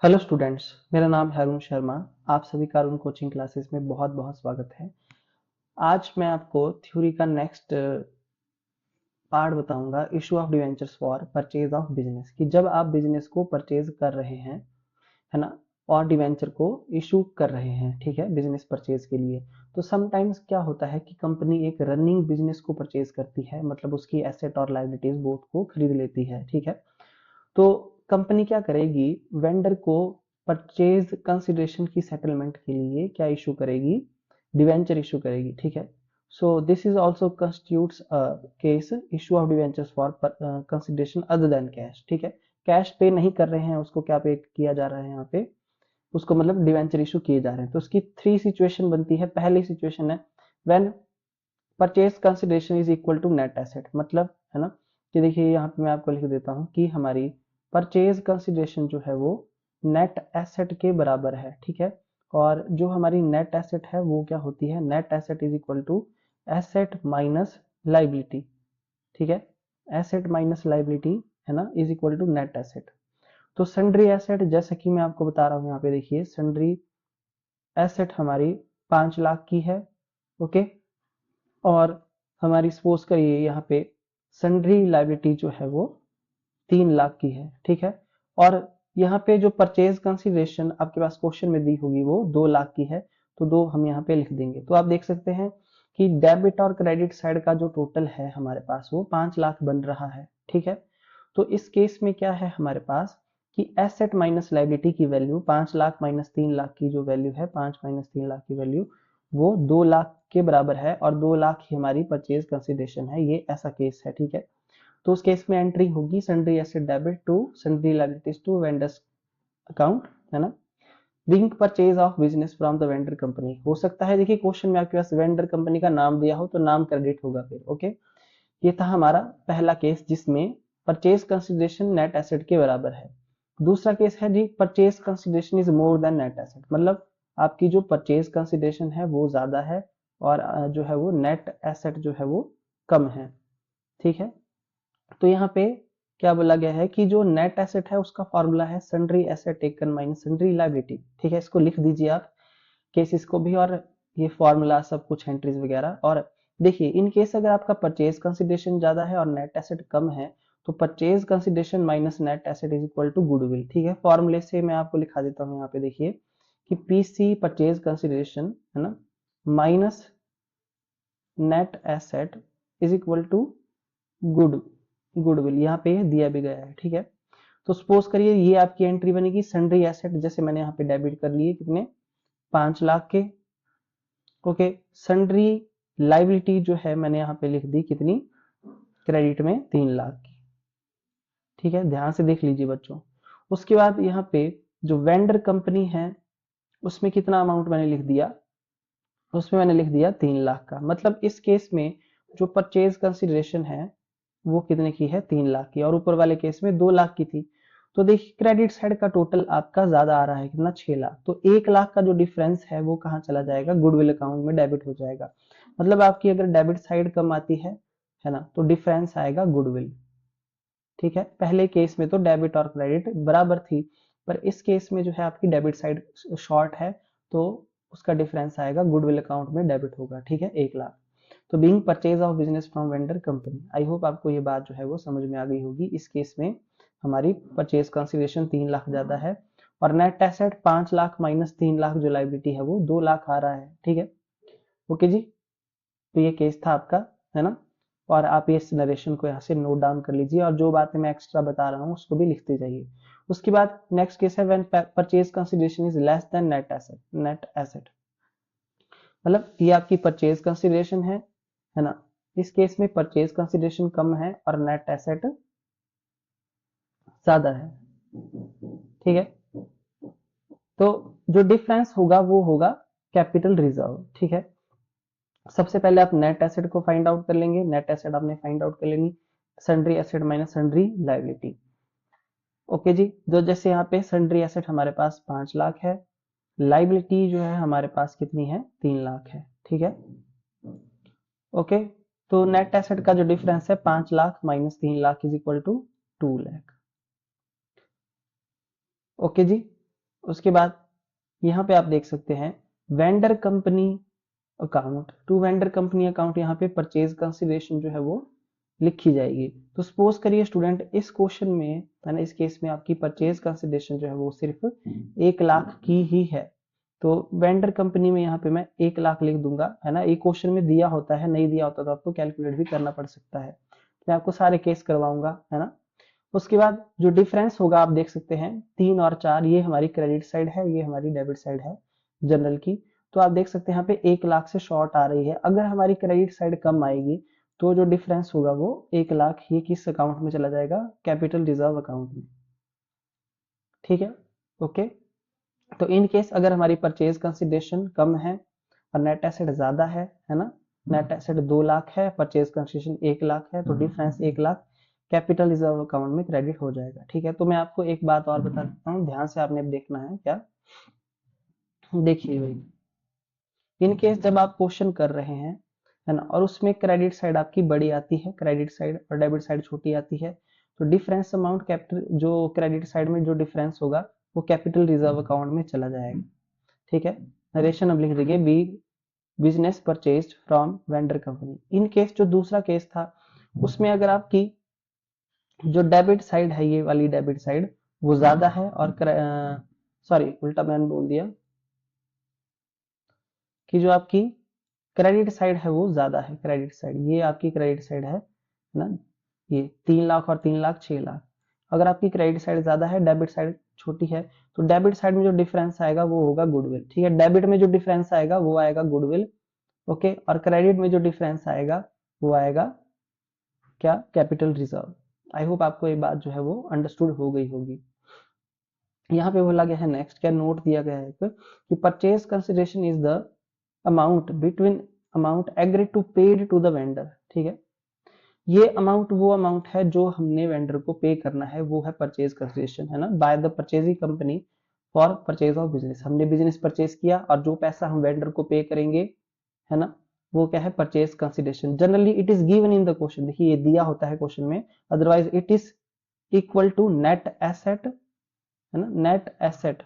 Hello students, मेरा नाम है अरुण शर्मा। आप सभी का अरुण कोचिंग क्लासेस में बहुत बहुत स्वागत है। आज मैं आपको थ्योरी का नेक्स्ट पार्ट बताऊंगा, issue of debentures for purchase of business. कि जब आप बिजनेस को परचेज कर रहे हैं, है ना, और डिवेंचर को इशू कर रहे हैं, ठीक है, बिजनेस परचेज के लिए, तो समटाइम्स क्या होता है कि कंपनी एक रनिंग बिजनेस को परचेज करती है, मतलब उसकी एसेट और लायबिलिटीज बोथ को खरीद लेती है, ठीक है। तो कंपनी क्या करेगी, वेंडर को परचेज कंसिडरेशन की सेटलमेंट के लिए क्या इशू करेगी, डिवेंचर इशू करेगी, ठीक है। So this is also constitutes case issue of debentures for consideration other than cash, ठीक है। कैश पे नहीं कर रहे हैं, उसको क्या पे किया जा रहा है यहाँ पे, उसको मतलब डिवेंचर इशू किए जा रहे हैं। तो उसकी थ्री सिचुएशन बनती है। पहली सिचुएशन है when purchase consideration is equal to net asset, मतलब, है ना, कि देखिए यहाँ पे मैं आपको लिख देता हूँ कि हमारी परचेज कंसिडरेशन जो है वो नेट एसेट के बराबर है, ठीक है। और जो हमारी नेट एसेट है वो क्या होती है, net asset is equal to asset minus liability, ठीक है। एसेट माइनस लाइबिलिटी, है ना, is equal to net asset. तो सन्ड्री एसेट, जैसे कि मैं आपको बता रहा हूँ यहाँ पे, देखिए सन्ड्री एसेट हमारी 5 लाख की है, ओके। और हमारी सपोज करिए यहाँ पे सन्ड्री लाइबिलिटी जो है वो 3 लाख की है, ठीक है। और यहाँ पे जो परचेज कंसिडरेशन आपके पास क्वेश्चन में दी होगी वो 2 लाख की है, तो दो हम यहाँ पे लिख देंगे। तो आप देख सकते हैं कि डेबिट और क्रेडिट साइड का जो टोटल है हमारे पास वो 5 लाख बन रहा है, ठीक है। तो इस केस में क्या है हमारे पास कि एसेट माइनस लाइबिलिटी की वैल्यू 5 लाख माइनस 3 लाख की जो वैल्यू है, 5 - 3 लाख की वैल्यू वो 2 लाख के बराबर है, और 2 लाख ही हमारी परचेज कंसिडरेशन है। ये ऐसा केस है, ठीक है। तो उस केस में एंट्री होगी sundry asset debit to sundry liabilities to vendors account, है ना, being purchase of business from the vendor company. हो सकता है देखिए क्वेश्चन में आपके पास वेंडर कंपनी का नाम दिया हो तो नाम क्रेडिट होगा फिर, ओके। ये था हमारा पहला केस जिसमें परचेज कंसिडरेशन नेट एसेट के बराबर है। दूसरा केस है जी, purchase consideration is more than net asset, मतलब आपकी जो परचेज कंसिडरेशन है वो ज्यादा है और जो है वो नेट एसेट जो है वो कम है, ठीक है। तो यहाँ पे क्या बोला गया है कि जो नेट एसेट है उसका फॉर्मूला है sundry asset taken minus sundry liability, ठीक है। इसको लिख दीजिए आप, केसेस को भी, और ये फॉर्मूला सब कुछ एंट्रीज वगैरह। और देखिए इन केस अगर आपका परचेज कंसिडरेशन ज्यादा है और नेट एसेट कम है, तो purchase consideration minus net asset is equal to goodwill, ठीक है। फॉर्मूले से मैं आपको लिखा देता हूँ यहाँ पे, देखिए कि पीसी परचेज कंसिडरेशन, है ना, minus net asset is equal to good goodwill, यहाँ पे दिया भी गया है, ठीक है। तो सपोज करिए ये आपकी एंट्री बनेगी सन्ड्री एसेट, जैसे मैंने यहाँ पे डेबिट कर लिए कितने, 5 लाख के, ओके। सन्ड्री लाइबिलिटी जो है मैंने यहाँ पे लिख दी कितनी, क्रेडिट में 3 लाख की, ठीक है। ध्यान से देख लीजिए बच्चों। उसके बाद यहाँ पे जो वेंडर कंपनी है उसमें कितना अमाउंट मैंने लिख दिया, उसमें मैंने लिख दिया 3 लाख का। मतलब इस केस में जो परचेज कंसिडरेशन है वो कितने की है, 3 लाख की, और ऊपर वाले केस में 2 लाख की थी। तो देखिए क्रेडिट साइड का टोटल आपका ज्यादा आ रहा है, कितना, 6 लाख। तो 1 लाख का जो डिफरेंस है वो कहाँ चला जाएगा, गुडविल अकाउंट में डेबिट हो जाएगा। मतलब आपकी अगर डेबिट साइड कम आती है ना, तो डिफरेंस आएगा गुडविल, ठीक है। पहले केस में तो डेबिट और क्रेडिट बराबर थी, पर इस केस में जो है आपकी डेबिट साइड शॉर्ट है, तो उसका डिफरेंस आएगा गुडविल अकाउंट में डेबिट होगा, ठीक है, 1 लाख। तो being purchase of business from vendor company, I hope आपको ये बात जो है वो समझ में आ गई होगी। इस केस में हमारी परचेज कंसिडरेशन 3 लाख ज्यादा है, और net asset 5 lakh minus 3 lakh जो लाइबिलिटी है वो 2 लाख आ रहा है, ठीक है। ओके जी। तो ये केस था आपका, है ना। और आप इस नरेशन को यहाँ से नोट डाउन कर लीजिए, और जो बातें मैं एक्स्ट्रा बता रहा हूँ उसको भी लिखते जाइए। उसके बाद नेक्स्ट केस है when purchase consideration is less than net asset, मतलब ये आपकी परचेज कंसिडरेशन है ना। इस केस में परचेज कंसिडरेशन कम है और नेट एसेट ज्यादा है, ठीक है। तो जो डिफरेंस होगा वो होगा कैपिटल रिजर्व, ठीक है। सबसे पहले आप नेट एसेट को फाइंड आउट कर लेंगे। नेट एसेट आपने फाइंड आउट कर लेनी, sundry asset minus sundry liability, okay जी। जो जैसे यहाँ पे सन्ड्री एसेट हमारे पास 5 लाख है, लाइबिलिटी जो है हमारे पास कितनी है, 3 लाख है, ठीक है, ओके। तो नेट एसेट का जो डिफरेंस है 5 lakh minus 3 lakh is equal to 2 lakh, okay जी। उसके बाद यहाँ पे आप देख सकते हैं vendor company account, to vendor company account, यहाँ पे परचेज कंसिडरेशन जो है वो लिखी जाएगी। तो सपोज करिए स्टूडेंट इस क्वेश्चन में है ना, इस केस में आपकी परचेज कंसिडरेशन जो है वो सिर्फ 1 लाख की ही है, तो वेंडर कंपनी में यहाँ पे मैं 1 लाख लिख दूंगा, है ना। एक क्वेश्चन में दिया होता है, नहीं दिया होता तो आपको कैलकुलेट भी करना पड़ सकता है। मैं आपको सारे केस करवाऊंगा, है ना। उसके बाद जो डिफरेंस होगा आप देख सकते हैं 3 और 4, ये हमारी क्रेडिट साइड है, ये हमारी डेबिट साइड है जनरल की। तो आप देख सकते हैं यहाँ पे 1 लाख से शॉर्ट आ रही है। अगर हमारी क्रेडिट साइड कम आएगी तो जो डिफरेंस होगा वो 1 लाख ये किस अकाउंट में चला जाएगा, कैपिटल रिजर्व अकाउंट में। ठीक है, ओके। तो इन केस अगर हमारी परचेज कंसिडरेशन कम है और नेट एसेट ज्यादा है ना, नेट एसेट 2 लाख है, परचेज कंसिडरेशन 1 लाख है, तो difference 1 lakh capital reserve account में क्रेडिट हो जाएगा। ठीक है, तो मैं आपको एक बात और बता देता हूँ, ध्यान से आपने देखना है। क्या देखिए भाई, इन केस जब आप क्वेश्चन कर रहे हैं, है ना, और उसमें क्रेडिट साइड आपकी बड़ी आती है, क्रेडिट साइड और डेबिट साइड छोटी आती है, तो डिफरेंस अमाउंट कैपिटल, जो क्रेडिट साइड में जो डिफरेंस होगा वो कैपिटल रिजर्व अकाउंट में चला जाएगा। ठीक है, नरेशन अब लिख देंगे be business purchase from vendor company. In case जो दूसरा केस था उसमें अगर आपकी जो डेबिट साइड है, ये वाली डेबिट साइड वो ज्यादा है, और सॉरी उल्टा मैंने बोल दिया कि जो आपकी क्रेडिट साइड है वो ज्यादा है, क्रेडिट साइड ये आपकी क्रेडिट साइड है ना, ये 3 लाख और 3 लाख 6 लाख। अगर आपकी क्रेडिट साइड ज्यादा है, डेबिट साइड छोटी है, तो डेबिट साइड में जो डिफरेंस आएगा वो होगा गुडविल। ठीक है, डेबिट में जो डिफरेंस आएगा वो आएगा गुडविल, ओके, और क्रेडिट में जो डिफरेंस आएगा वो आएगा क्या, कैपिटल रिजर्व। आई होप आपको ये बात जो है वो अंडरस्टूड हो गई होगी। यहाँ पे बोला गया है नेक्स्ट, क्या नोट दिया गया है कि purchase consideration is the amount between amount agree to paid to the vendor. ठीक है, ये अमाउंट वो अमाउंट है जो हमने वेंडर को पे करना है, वो है परचेज कंसिडरेशन, है ना, by the purchasing company for purchase of business. हमने बिजनेस परचेज किया और जो पैसा हम वेंडर को पे करेंगे, है ना, वो क्या है, purchase consideration. Generally it is given in the question, देखिए ये दिया होता है क्वेश्चन में, otherwise it is equal to net asset, है ना, net asset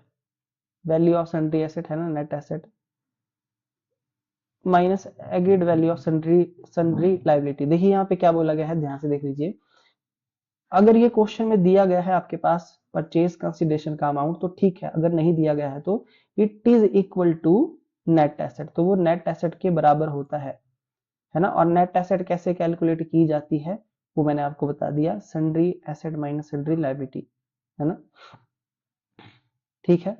value of sundry asset, है ना, net asset minus agreed value of sundry sundry liability. देखिए यहाँ पे क्या बोला गया है, ध्यान से देख लीजिए। अगर ये क्वेश्चन में दिया गया है आपके पास परचेज कंसिडरेशन का अमाउंट तो ठीक है, अगर नहीं दिया गया है तो it is equal to net asset, तो वो नेट एसेट के बराबर होता है ना। और नेट एसेट कैसे कैलकुलेट की जाती है वो मैंने आपको बता दिया, sundry asset minus sundry liability, है ना। ठीक है,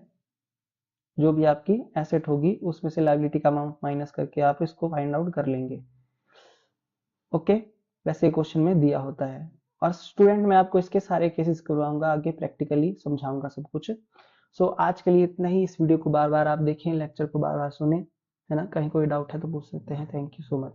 जो भी आपकी एसेट होगी उसमें से लायबिलिटी का अमाउंट माइनस करके आप इसको फाइंड आउट कर लेंगे। ओके, वैसे क्वेश्चन में दिया होता है। और स्टूडेंट मैं आपको इसके सारे केसेस करवाऊंगा, आगे प्रैक्टिकली समझाऊंगा सब कुछ। सो आज के लिए इतना ही। इस वीडियो को बार बार आप देखें, लेक्चर को बार बार सुने, है ना। कहीं कोई डाउट है तो पूछ सकते हैं। Thank you so much.